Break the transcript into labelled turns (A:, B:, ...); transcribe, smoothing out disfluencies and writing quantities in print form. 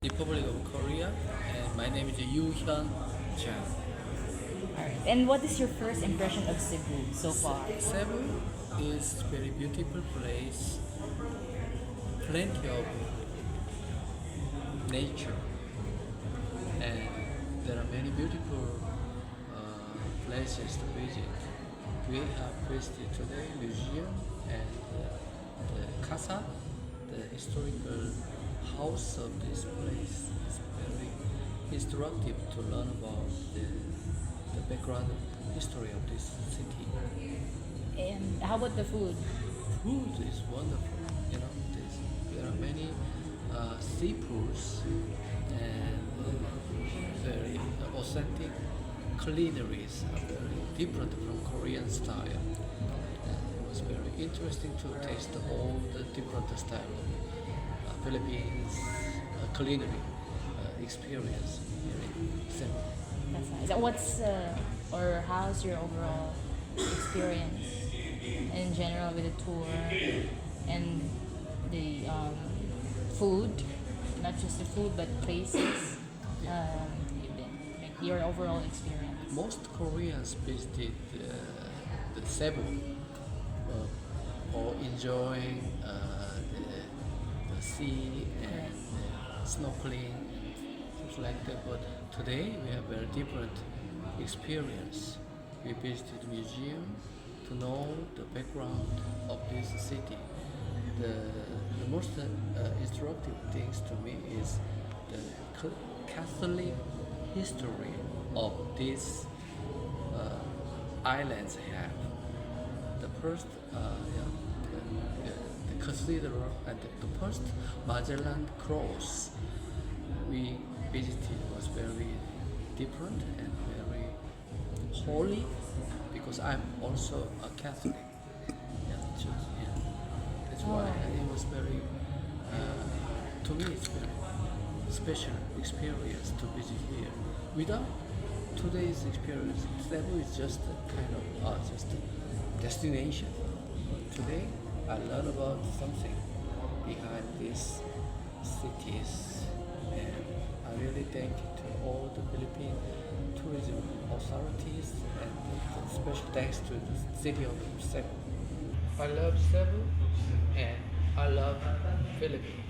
A: Republic of Korea, and my name is Yu Hyun Chan.
B: Alright. And what is your first impression of Cebu so far?
A: Cebu is very beautiful place, plenty of nature, and there are many beautiful places to visit. We have visited today museum and the casa, the historical house of this place is very instructive to learn about the background history of this city.
B: And how about the food?
A: Food is wonderful. You know, there are many seafoods and very authentic culinary,s are very different from Korean style. And it was very interesting to taste all the different style of Philippines culinary experience here in Cebu.
B: That's nice. And what's or how's your overall experience in general with the tour and the food? Not just the food, but places. You've been, like your overall experience.
A: Most Koreans visited the Cebu or enjoying the sea and snorkeling and things like that. But today we have very different experience. We visited museum to know the background of this city. The most instructive things to me is the Catholic history of these islands have. The first, the cathedral and the first Magellan cross we visited was very different and very holy because I'm also a Catholic. Yeah, that's why it was very, to me, it's very special experience to visit here. Without today's experience, Cebu is just a kind of just a destination. Today, I learned about something behind these cities, and I really thank to all the Philippine tourism authorities and special thanks to the city of Cebu. I love Cebu and I love Philippines.